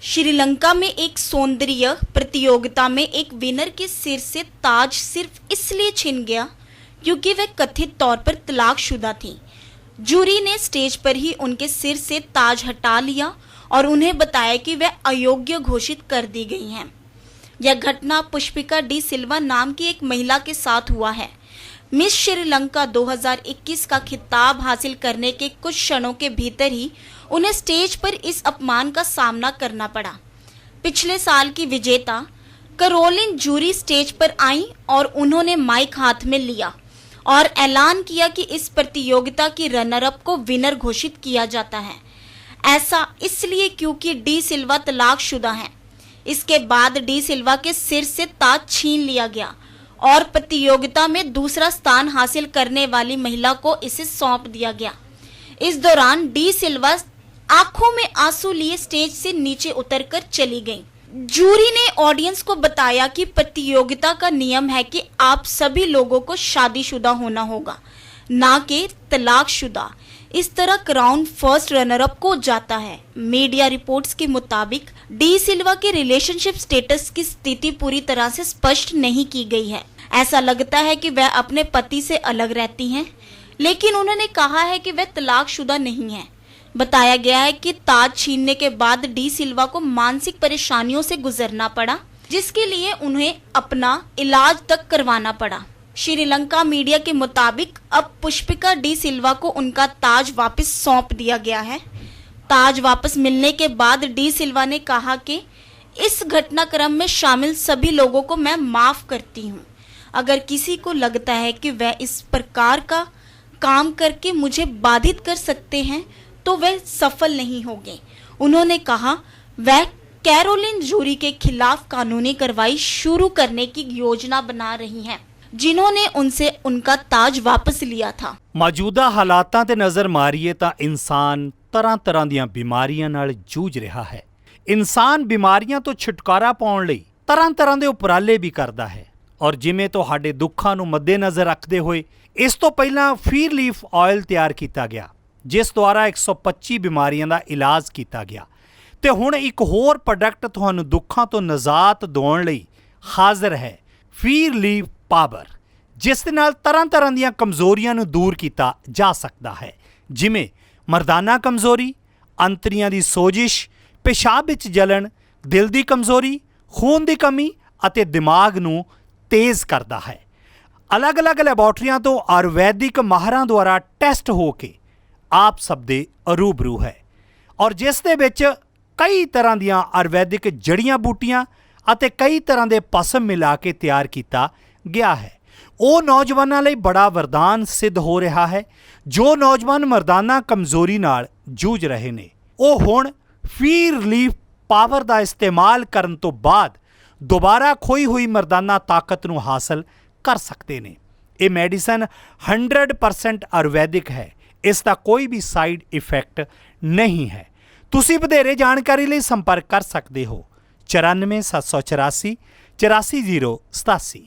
श्रीलंका में एक सौंदर्य प्रतियोगिता में एक विनर के सिर से ताज सिर्फ इसलिए छिन गया क्योंकि वह कथित तौर पर तलाकशुदा थी। जूरी ने स्टेज पर ही उनके सिर से ताज हटा लिया और उन्हें बताया कि वह अयोग्य घोषित कर दी गई हैं। यह घटना पुष्पिका डी सिल्वा नाम की एक महिला के साथ हुआ है। मिस श्रीलंका 2021 का खिताब हासिल करने के कुछ क्षणों के भीतर ही उन्हें स्टेज पर इस अपमान का सामना करना पड़ा। पिछले साल की विजेता कैरोलिन जूरी स्टेज पर आई और उन्होंने माइक हाथ में लिया और ऐलान किया कि इस प्रतियोगिता की रनर अप को विनर घोषित किया जाता है। ऐसा इसलिए क्योंकि डी सिल्वा तलाकशुदा हैं। इसके बाद डी सिल्वा के सिर से ताज छीन लिया गया और प्रतियोगिता में दूसरा स्थान हासिल करने वाली महिला को इसे सौंप दिया गया। इस दौरान डी सिल्वा आंखों में आंसू लिए स्टेज से नीचे उतरकर चली गईं। जूरी ने ऑडियंस को बताया कि प्रतियोगिता का नियम है कि आप सभी लोगों को शादीशुदा होना होगा, ना कि तलाकशुदा। इस तरह क्राउन फर्स्ट रनर अप को जाता है। मीडिया रिपोर्ट्स के मुताबिक डी सिल्वा के रिलेशनशिप स्टेटस की स्थिति पूरी तरह से स्पष्ट नहीं की गई है। ऐसा लगता है कि वह अपने पति से अलग रहती हैं, लेकिन उन्होंने कहा है कि वह तलाकशुदा नहीं है। बताया गया है कि ताज छीनने के बाद डी सिल्वा को मानसिक परेशानियों से गुजरना पड़ा, जिसके लिए उन्हें अपना इलाज तक करवाना पड़ा। श्रीलंका मीडिया के मुताबिक अब पुष्पिका डी सिल्वा को उनका ताज वापस सौंप दिया गया है। ताज वापस मिलने के बाद डी सिल्वा ने कहा कि इस घटनाक्रम में शामिल सभी लोगों को मैं माफ करती हूँ। अगर किसी को लगता है कि वह इस प्रकार का काम करके मुझे बाधित कर सकते हैं तो वह सफल नहीं होंगे। उन्होंने कहा वह कैरोलिन जूरी के खिलाफ कानूनी कार्रवाई शुरू करने की योजना बना रही हैं, जिन्होंने उनसे उनका ताज वापस लिया था। मौजूदा हालातां ते नज़र मारीए तां इंसान तरह तरह दीआं बीमारियां नाल जूझ रहा है। इंसान बीमारियां तो छुटकारा पाउण लई तरह तरह दे उपराले भी करदा है और जिवें तुहाडे दुੱਖਾਂ ਨੂੰ मद्देनज़र रखते हुए इस तो पहलां फीर लीफ ऑयल तैयार किया गया, जिस द्वारा 125 बीमारियां दा इलाज किया गया ते हुण एक होर प्रोडक्ट तुहानूं दुੱਖਾਂ तो निजात दिवाउण लई हाज़र है, फीर लीफ पावर, जिस दे नाल तरह तरह दीआं कमज़ोरियां नूं दूर किया जा सकता है, जिवें मर्दाना कमज़ोरी, अंतरियां दी सोजिश, पेशाब विच जलन, दिल दी कमज़ोरी, खून दी कमी अते दिमाग नूं तेज़ करता है। अलग अलग लैबोरेटरियां तो आयुर्वैदिक माहरां द्वारा टैसट हो के आप सब दे रूबरू है और जिस दे विच कई तरह दीआं आयुर्वैदिक जड़ियां बूटियां अते कई तरह दे पसम मिला के तैयार किया गया है। ਉਹ नौजवानों ਲਈ बड़ा वरदान सिद्ध हो रहा है। जो नौजवान मर्दाना कमज़ोरी नाल जूझ रहे ने ਉਹ ਹੁਣ फीर लीफ पावर ਦਾ इस्तेमाल करन तो बाद दोबारा खोई हुई मर्दाना ताकत ਨੂੰ हासिल कर सकते ने। ये मेडिसन 100% आयुर्वैदिक है, इसका कोई भी साइड इफेक्ट नहीं है। तुसी ਵਧੇਰੇ जानकारी ਲਈ संपर्क कर सकते हो 94 784 84 087।